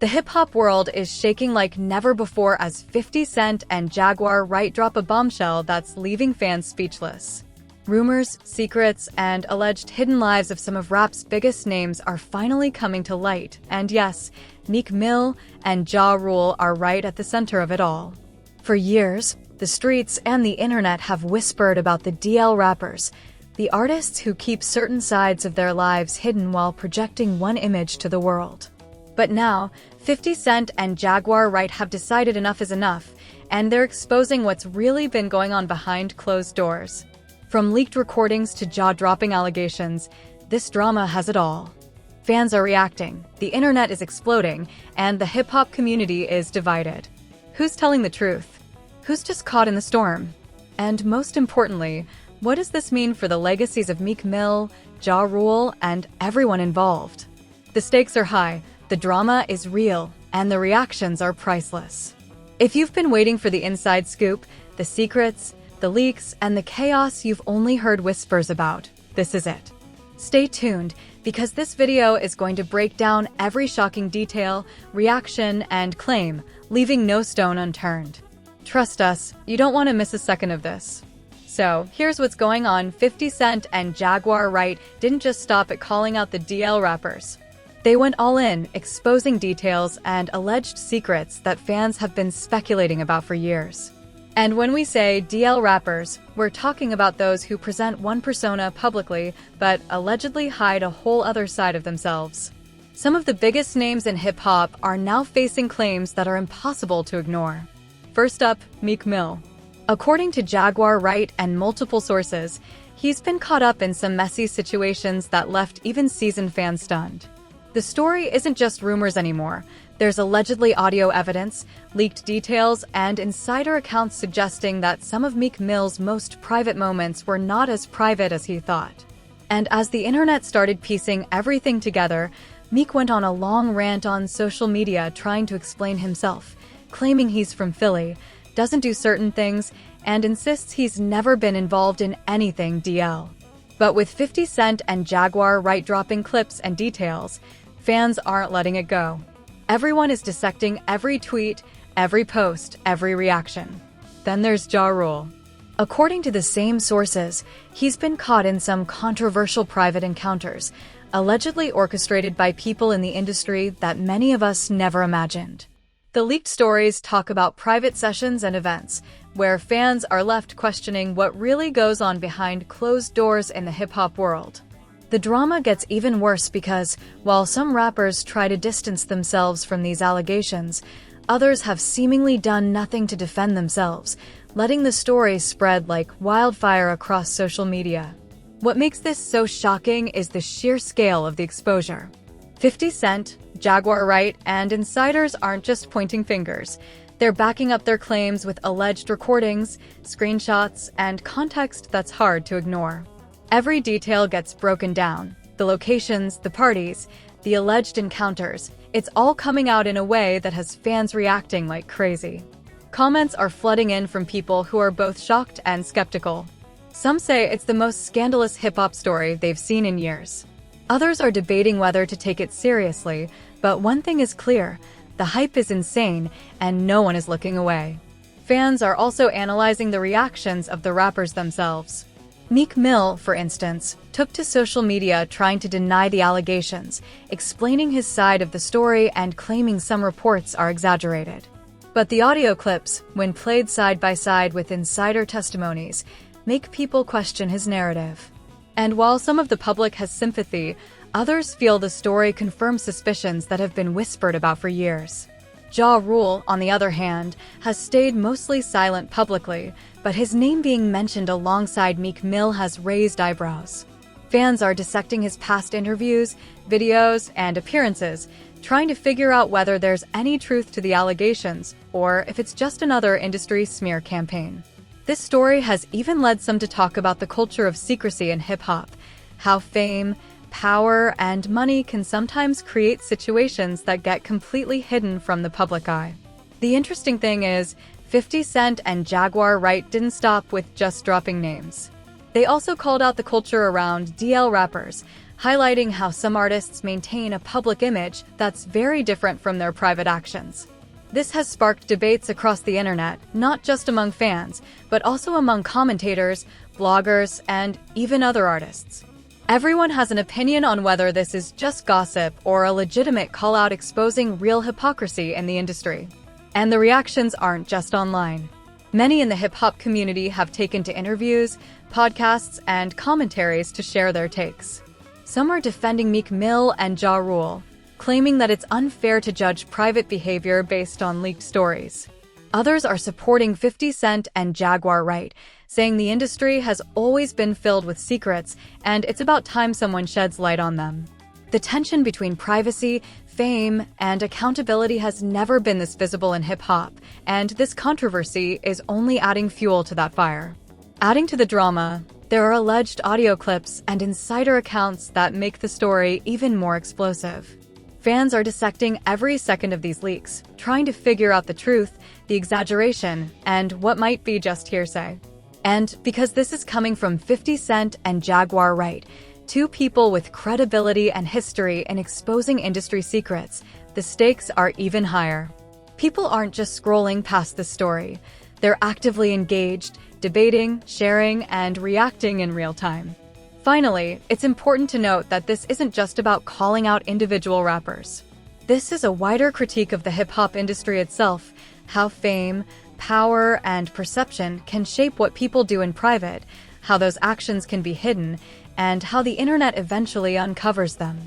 The hip-hop world is shaking like never before as 50 Cent and Jaguar Wright drop a bombshell that's leaving fans speechless. Rumors, secrets, and alleged hidden lives of some of rap's biggest names are finally coming to light, and yes, Meek Mill and Ja Rule are right at the center of it all. For years, the streets and the internet have whispered about the DL rappers, the artists who keep certain sides of their lives hidden while projecting one image to the world. But now, 50 Cent and Jaguar Wright have decided enough is enough, and they're exposing what's really been going on behind closed doors. From leaked recordings to jaw-dropping allegations, this drama has it all. Fans are reacting, the internet is exploding, and the hip-hop community is divided. Who's telling the truth? Who's just caught in the storm? And most importantly, what does this mean for the legacies of Meek Mill, Ja Rule, and everyone involved? The stakes are high, the drama is real, and the reactions are priceless. If you've been waiting for the inside scoop, the secrets, the leaks, and the chaos you've only heard whispers about, this is it. Stay tuned, because this video is going to break down every shocking detail, reaction, and claim, leaving no stone unturned. Trust us, you don't want to miss a second of this. So, here's what's going on. 50 Cent and Jaguar Wright didn't just stop at calling out the DL rappers. They went all in, exposing details and alleged secrets that fans have been speculating about for years. And when we say DL rappers, we're talking about those who present one persona publicly, but allegedly hide a whole other side of themselves. Some of the biggest names in hip-hop are now facing claims that are impossible to ignore. First up, Meek Mill. According to Jaguar Wright and multiple sources, he's been caught up in some messy situations that left even seasoned fans stunned. The story isn't just rumors anymore. There's allegedly audio evidence, leaked details, and insider accounts suggesting that some of Meek Mill's most private moments were not as private as he thought. And as the internet started piecing everything together, Meek went on a long rant on social media trying to explain himself, claiming he's from Philly, doesn't do certain things, and insists he's never been involved in anything DL. But with 50 Cent and Jaguar Wright dropping clips and details, fans aren't letting it go. Everyone is dissecting every tweet, every post, every reaction. Then there's Ja Rule. According to the same sources, he's been caught in some controversial private encounters, allegedly orchestrated by people in the industry that many of us never imagined. The leaked stories talk about private sessions and events, where fans are left questioning what really goes on behind closed doors in the hip-hop world. The drama gets even worse because, while some rappers try to distance themselves from these allegations, others have seemingly done nothing to defend themselves, letting the story spread like wildfire across social media. What makes this so shocking is the sheer scale of the exposure. 50 Cent, Jaguar Wright, and insiders aren't just pointing fingers. They're backing up their claims with alleged recordings, screenshots, and context that's hard to ignore. Every detail gets broken down. The locations, the parties, the alleged encounters. It's all coming out in a way that has fans reacting like crazy. Comments are flooding in from people who are both shocked and skeptical. Some say it's the most scandalous hip-hop story they've seen in years. Others are debating whether to take it seriously, but one thing is clear, the hype is insane and no one is looking away. Fans are also analyzing the reactions of the rappers themselves. Meek Mill, for instance, took to social media trying to deny the allegations, explaining his side of the story and claiming some reports are exaggerated. But the audio clips, when played side by side with insider testimonies, make people question his narrative. And while some of the public has sympathy, others feel the story confirms suspicions that have been whispered about for years. Ja Rule, on the other hand, has stayed mostly silent publicly, but his name being mentioned alongside Meek Mill has raised eyebrows. Fans are dissecting his past interviews, videos, and appearances, trying to figure out whether there's any truth to the allegations or if it's just another industry smear campaign. This story has even led some to talk about the culture of secrecy in hip-hop, how fame, power, and money can sometimes create situations that get completely hidden from the public eye. The interesting thing is, 50 Cent and Jaguar Wright didn't stop with just dropping names. They also called out the culture around DL rappers, highlighting how some artists maintain a public image that's very different from their private actions. This has sparked debates across the internet, not just among fans, but also among commentators, bloggers, and even other artists. Everyone has an opinion on whether this is just gossip or a legitimate call-out exposing real hypocrisy in the industry. And the reactions aren't just online. Many in the hip-hop community have taken to interviews, podcasts, and commentaries to share their takes. Some are defending Meek Mill and Ja Rule, claiming that it's unfair to judge private behavior based on leaked stories. Others are supporting 50 Cent and Jaguar Wright, saying the industry has always been filled with secrets and it's about time someone sheds light on them. The tension between privacy, fame, and accountability has never been this visible in hip-hop, and this controversy is only adding fuel to that fire. Adding to the drama, there are alleged audio clips and insider accounts that make the story even more explosive. Fans are dissecting every second of these leaks, trying to figure out the truth, the exaggeration, and what might be just hearsay. And because this is coming from 50 Cent and Jaguar Wright, two people with credibility and history in exposing industry secrets, the stakes are even higher. People aren't just scrolling past the story. They're actively engaged, debating, sharing, and reacting in real time. Finally, it's important to note that this isn't just about calling out individual rappers. This is a wider critique of the hip-hop industry itself, how fame, power, and perception can shape what people do in private, how those actions can be hidden, and how the internet eventually uncovers them.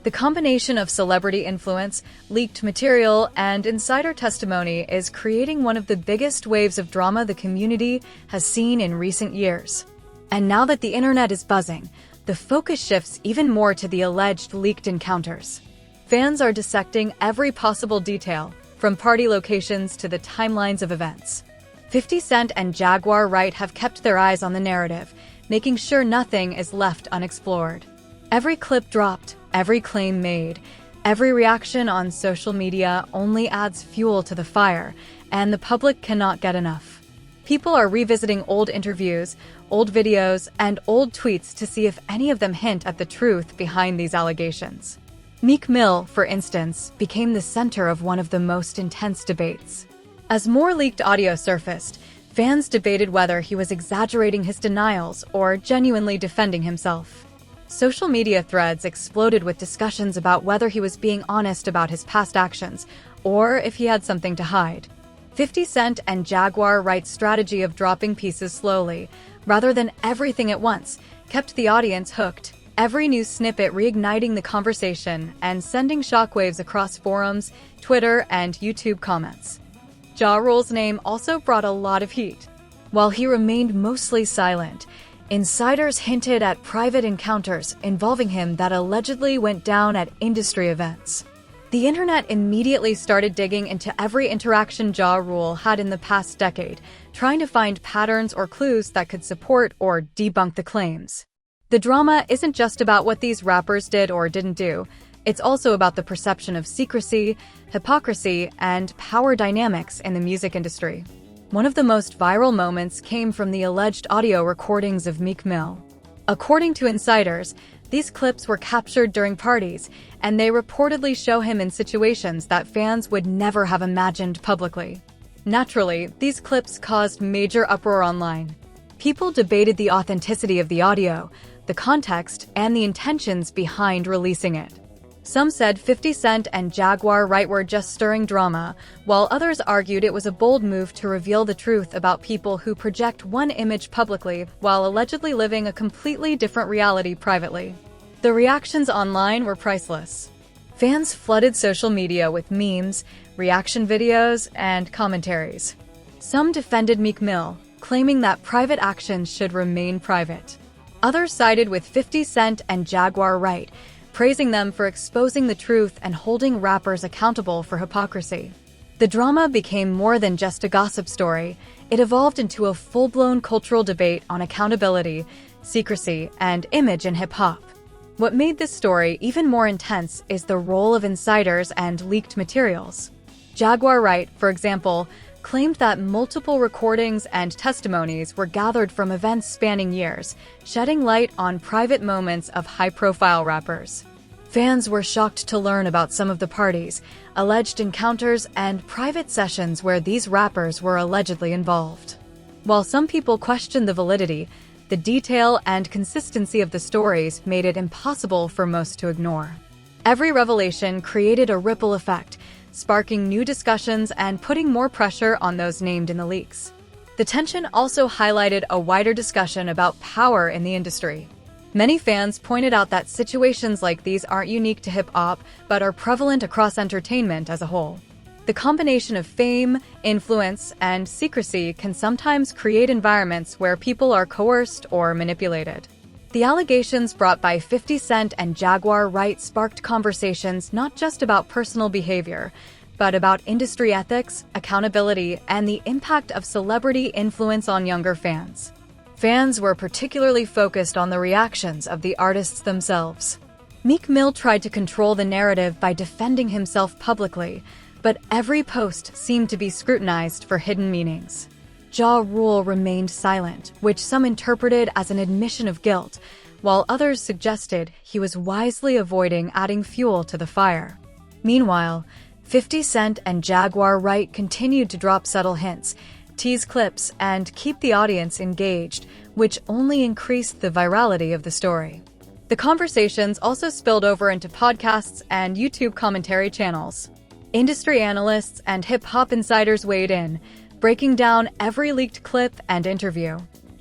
The combination of celebrity influence, leaked material, and insider testimony is creating one of the biggest waves of drama the community has seen in recent years. And now that the internet is buzzing, the focus shifts even more to the alleged leaked encounters. Fans are dissecting every possible detail, from party locations to the timelines of events. 50 Cent and Jaguar Wright have kept their eyes on the narrative, making sure nothing is left unexplored. Every clip dropped, every claim made, every reaction on social media only adds fuel to the fire, and the public cannot get enough. People are revisiting old interviews, old videos, and old tweets to see if any of them hint at the truth behind these allegations. Meek Mill, for instance, became the center of one of the most intense debates. As more leaked audio surfaced, fans debated whether he was exaggerating his denials or genuinely defending himself. Social media threads exploded with discussions about whether he was being honest about his past actions or if he had something to hide. 50 Cent and Jaguar Wright's strategy of dropping pieces slowly, rather than everything at once, kept the audience hooked, every new snippet reigniting the conversation and sending shockwaves across forums, Twitter, and YouTube comments. Ja Rule's name also brought a lot of heat. While he remained mostly silent, insiders hinted at private encounters involving him that allegedly went down at industry events. The internet immediately started digging into every interaction Ja Rule had in the past decade, trying to find patterns or clues that could support or debunk the claims. The drama isn't just about what these rappers did or didn't do. It's also about the perception of secrecy, hypocrisy, and power dynamics in the music industry. One of the most viral moments came from the alleged audio recordings of Meek Mill. According to insiders, these clips were captured during parties, and they reportedly show him in situations that fans would never have imagined publicly. Naturally, these clips caused major uproar online. People debated the authenticity of the audio, the context, and the intentions behind releasing it. Some said 50 Cent and Jaguar Wright were just stirring drama, while others argued it was a bold move to reveal the truth about people who project one image publicly while allegedly living a completely different reality privately. The reactions online were priceless. Fans flooded social media with memes, reaction videos, and commentaries. Some defended Meek Mill, claiming that private actions should remain private. Others sided with 50 Cent and Jaguar Wright, praising them for exposing the truth and holding rappers accountable for hypocrisy. The drama became more than just a gossip story. It evolved into a full-blown cultural debate on accountability, secrecy, and image in hip-hop. What made this story even more intense is the role of insiders and leaked materials. Jaguar Wright, for example, claimed that multiple recordings and testimonies were gathered from events spanning years, shedding light on private moments of high-profile rappers. Fans were shocked to learn about some of the parties, alleged encounters, and private sessions where these rappers were allegedly involved. While some people questioned the validity, the detail and consistency of the stories made it impossible for most to ignore. Every revelation created a ripple effect, sparking new discussions and putting more pressure on those named in the leaks. The tension also highlighted a wider discussion about power in the industry. Many fans pointed out that situations like these aren't unique to hip-hop, but are prevalent across entertainment as a whole. The combination of fame, influence, and secrecy can sometimes create environments where people are coerced or manipulated. The allegations brought by 50 Cent and Jaguar Wright sparked conversations not just about personal behavior, but about industry ethics, accountability, and the impact of celebrity influence on younger fans. Fans were particularly focused on the reactions of the artists themselves. Meek Mill tried to control the narrative by defending himself publicly, but every post seemed to be scrutinized for hidden meanings. Ja Rule remained silent, which some interpreted as an admission of guilt, while others suggested he was wisely avoiding adding fuel to the fire. Meanwhile, 50 Cent and Jaguar Wright continued to drop subtle hints, tease clips, and keep the audience engaged, which only increased the virality of the story. The conversations also spilled over into podcasts and YouTube commentary channels. Industry analysts and hip-hop insiders weighed in, breaking down every leaked clip and interview.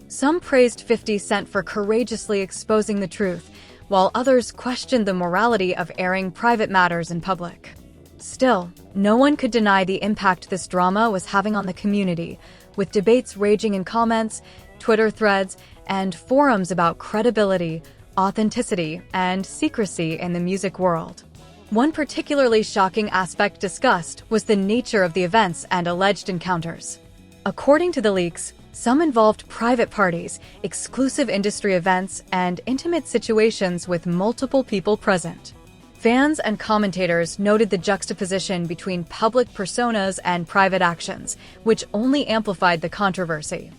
Some praised 50 Cent for courageously exposing the truth, while others questioned the morality of airing private matters in public. Still, no one could deny the impact this drama was having on the community, with debates raging in comments, Twitter threads, and forums about credibility, authenticity, and secrecy in the music world. One particularly shocking aspect discussed was the nature of the events and alleged encounters. According to the leaks, some involved private parties, exclusive industry events, and intimate situations with multiple people present. Fans and commentators noted the juxtaposition between public personas and private actions, which only amplified the controversy.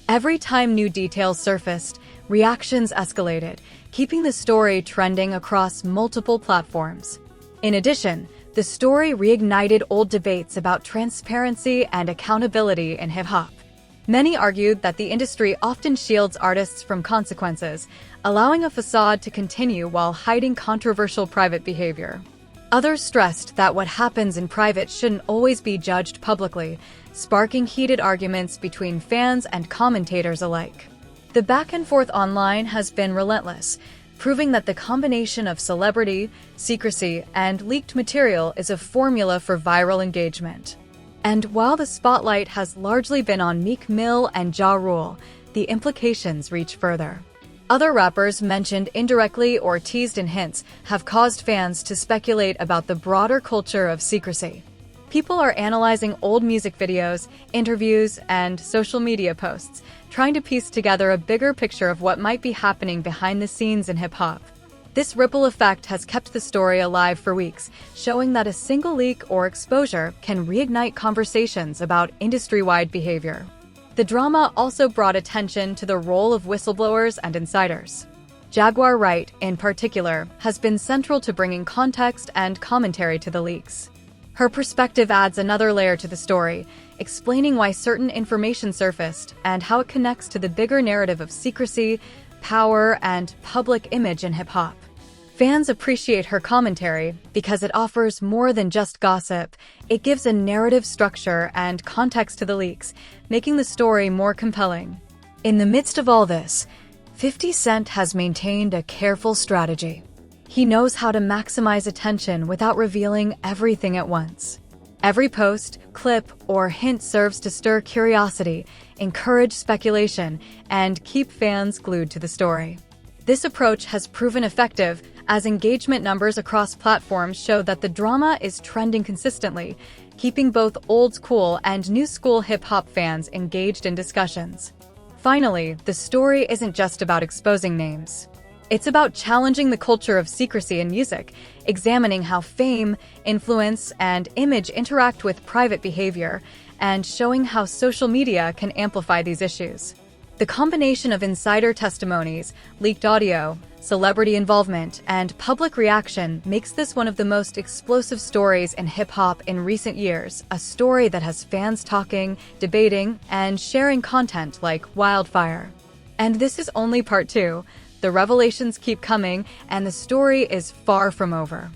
Every time new details surfaced, reactions escalated, keeping the story trending across multiple platforms. In addition, the story reignited old debates about transparency and accountability in hip-hop. Many argued that the industry often shields artists from consequences, allowing a facade to continue while hiding controversial private behavior. Others stressed that what happens in private shouldn't always be judged publicly, sparking heated arguments between fans and commentators alike. The back and forth online has been relentless, proving that the combination of celebrity, secrecy, and leaked material is a formula for viral engagement. And while the spotlight has largely been on Meek Mill and Ja Rule, the implications reach further. Other rappers mentioned indirectly or teased in hints have caused fans to speculate about the broader culture of secrecy. People are analyzing old music videos, interviews, and social media posts, trying to piece together a bigger picture of what might be happening behind the scenes in hip-hop. This ripple effect has kept the story alive for weeks, showing that a single leak or exposure can reignite conversations about industry-wide behavior. The drama also brought attention to the role of whistleblowers and insiders. Jaguar Wright, in particular, has been central to bringing context and commentary to the leaks. Her perspective adds another layer to the story, explaining why certain information surfaced and how it connects to the bigger narrative of secrecy, power, and public image in hip-hop. Fans appreciate her commentary because it offers more than just gossip. It gives a narrative structure and context to the leaks, making the story more compelling. In the midst of all this, 50 Cent has maintained a careful strategy. He knows how to maximize attention without revealing everything at once. Every post, clip, or hint serves to stir curiosity, encourage speculation, and keep fans glued to the story. This approach has proven effective, as engagement numbers across platforms show that the drama is trending consistently, keeping both old-school and new-school hip-hop fans engaged in discussions. Finally, the story isn't just about exposing names. It's about challenging the culture of secrecy in music, examining how fame, influence, and image interact with private behavior, and showing how social media can amplify these issues. The combination of insider testimonies, leaked audio, celebrity involvement, and public reaction makes this one of the most explosive stories in hip-hop in recent years, a story that has fans talking, debating, and sharing content like wildfire. And this is only part 2. The revelations keep coming, and the story is far from over.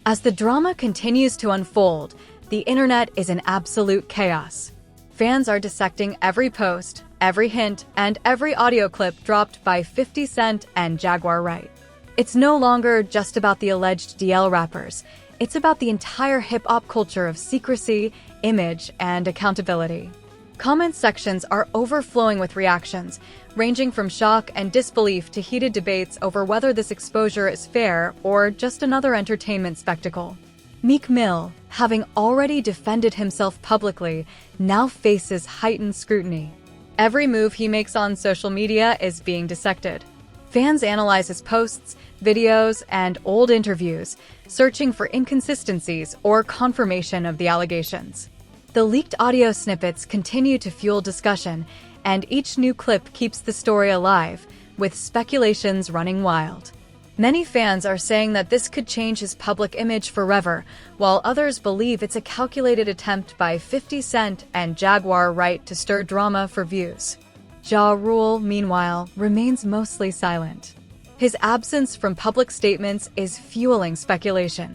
As the drama continues to unfold, the internet is in absolute chaos. Fans are dissecting every post, every hint, and every audio clip dropped by 50 Cent and Jaguar Wright. It's no longer just about the alleged DL rappers. It's about the entire hip-hop culture of secrecy, image, and accountability. Comment sections are overflowing with reactions, ranging from shock and disbelief to heated debates over whether this exposure is fair or just another entertainment spectacle. Meek Mill, having already defended himself publicly, now faces heightened scrutiny. Every move he makes on social media is being dissected. Fans analyze his posts, videos, and old interviews, searching for inconsistencies or confirmation of the allegations. The leaked audio snippets continue to fuel discussion, and each new clip keeps the story alive, with speculations running wild. Many fans are saying that this could change his public image forever, while others believe it's a calculated attempt by 50 Cent and Jaguar Wright to stir drama for views. Ja Rule, meanwhile, remains mostly silent. His absence from public statements is fueling speculation.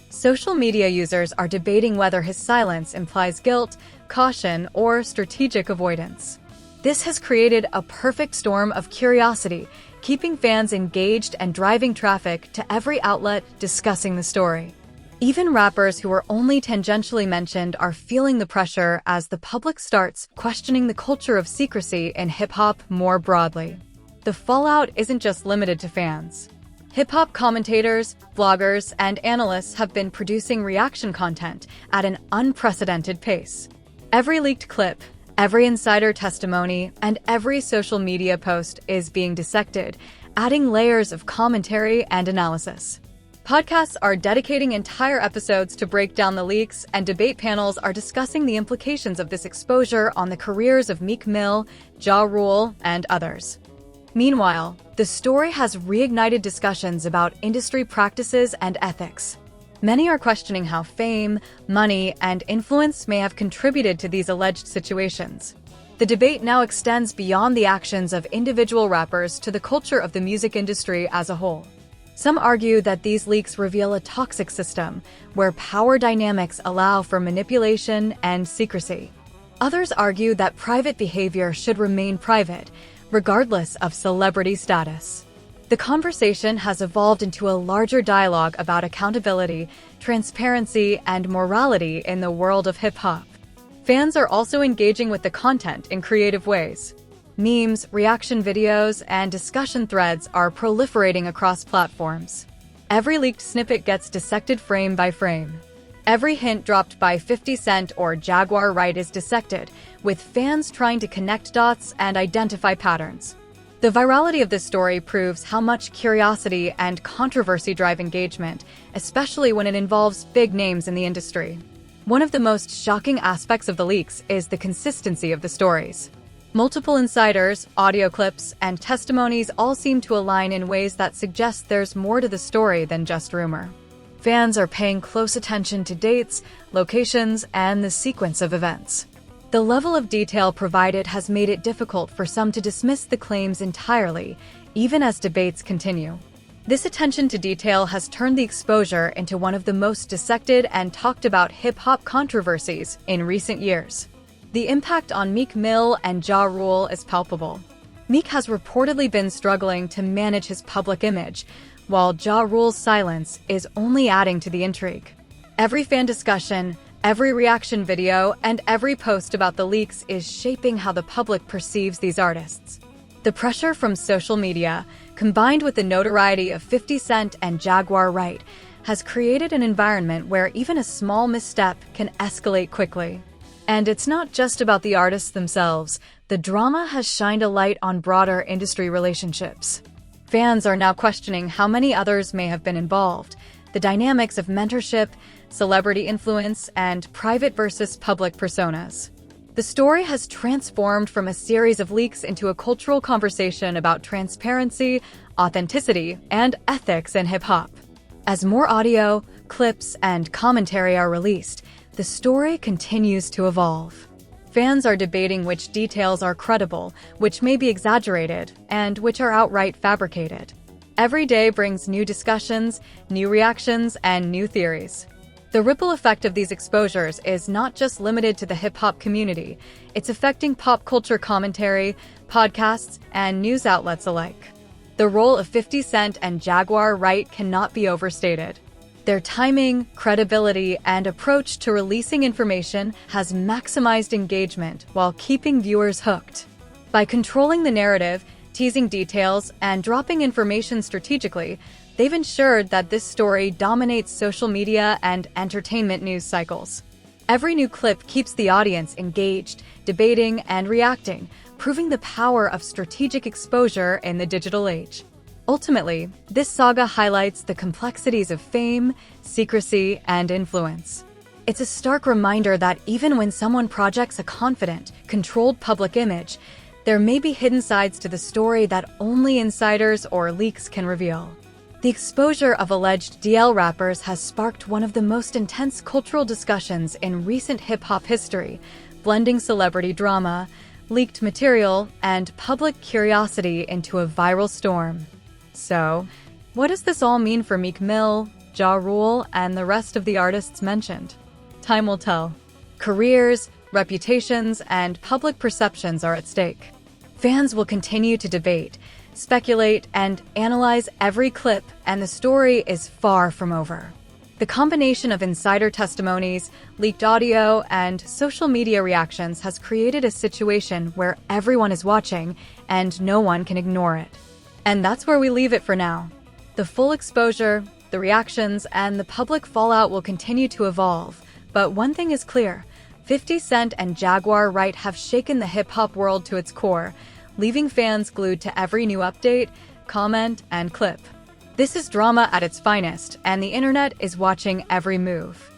Social media users are debating whether his silence implies guilt, caution, or strategic avoidance. This has created a perfect storm of curiosity, keeping fans engaged and driving traffic to every outlet discussing the story. Even rappers who were only tangentially mentioned are feeling the pressure as the public starts questioning the culture of secrecy in hip-hop more broadly. The fallout isn't just limited to fans. Hip-hop commentators, bloggers, and analysts have been producing reaction content at an unprecedented pace. Every leaked clip, every insider testimony, and every social media post is being dissected, adding layers of commentary and analysis. Podcasts are dedicating entire episodes to break down the leaks, and debate panels are discussing the implications of this exposure on the careers of Meek Mill, Ja Rule, and others. Meanwhile, the story has reignited discussions about industry practices and ethics. Many are questioning how fame, money, and influence may have contributed to these alleged situations. The debate now extends beyond the actions of individual rappers to the culture of the music industry as a whole. Some argue that these leaks reveal a toxic system, where power dynamics allow for manipulation and secrecy. Others argue that private behavior should remain private, regardless of celebrity status. The conversation has evolved into a larger dialogue about accountability, transparency, and morality in the world of hip-hop. Fans are also engaging with the content in creative ways. Memes, reaction videos, and discussion threads are proliferating across platforms. Every leaked snippet gets dissected frame by frame. Every hint dropped by 50 Cent or Jaguar Wright is dissected, with fans trying to connect dots and identify patterns. The virality of this story proves how much curiosity and controversy drive engagement, especially when it involves big names in the industry. One of the most shocking aspects of the leaks is the consistency of the stories. Multiple insiders, audio clips, and testimonies all seem to align in ways that suggest there's more to the story than just rumor. Fans are paying close attention to dates, locations, and the sequence of events. The level of detail provided has made it difficult for some to dismiss the claims entirely, even as debates continue. This attention to detail has turned the exposure into one of the most dissected and talked about hip-hop controversies in recent years. The impact on Meek Mill and Ja Rule is palpable. Meek has reportedly been struggling to manage his public image, while Ja Rule's silence is only adding to the intrigue. Every fan discussion, every reaction video, and every post about the leaks is shaping how the public perceives these artists. The pressure from social media, combined with the notoriety of 50 Cent and Jaguar Wright, has created an environment where even a small misstep can escalate quickly. And it's not just about the artists themselves. The drama has shined a light on broader industry relationships. Fans are now questioning how many others may have been involved, the dynamics of mentorship, celebrity influence, and private versus public personas. The story has transformed from a series of leaks into a cultural conversation about transparency, authenticity, and ethics in hip-hop. As more audio, clips, and commentary are released, the story continues to evolve. Fans are debating which details are credible, which may be exaggerated, and which are outright fabricated. Every day brings new discussions, new reactions, and new theories. The ripple effect of these exposures is not just limited to the hip-hop community, it's affecting pop culture commentary, podcasts, and news outlets alike. The role of 50 Cent and Jaguar Wright cannot be overstated. Their timing, credibility, and approach to releasing information has maximized engagement while keeping viewers hooked. By controlling the narrative, teasing details, and dropping information strategically, they've ensured that this story dominates social media and entertainment news cycles. Every new clip keeps the audience engaged, debating, and reacting, proving the power of strategic exposure in the digital age. Ultimately, this saga highlights the complexities of fame, secrecy, and influence. It's a stark reminder that even when someone projects a confident, controlled public image, there may be hidden sides to the story that only insiders or leaks can reveal. The exposure of alleged DL rappers has sparked one of the most intense cultural discussions in recent hip-hop history, blending celebrity drama, leaked material, and public curiosity into a viral storm. So, what does this all mean for Meek Mill, Ja Rule, and the rest of the artists mentioned? Time will tell. Careers, reputations, and public perceptions are at stake. Fans will continue to debate, speculate, and analyze every clip, and the story is far from over. The combination of insider testimonies, leaked audio, and social media reactions has created a situation where everyone is watching and no one can ignore it. And that's where we leave it for now. The full exposure, the reactions, and the public fallout will continue to evolve. But one thing is clear, 50 Cent and Jaguar Wright have shaken the hip-hop world to its core, leaving fans glued to every new update, comment, and clip. This is drama at its finest, and the internet is watching every move.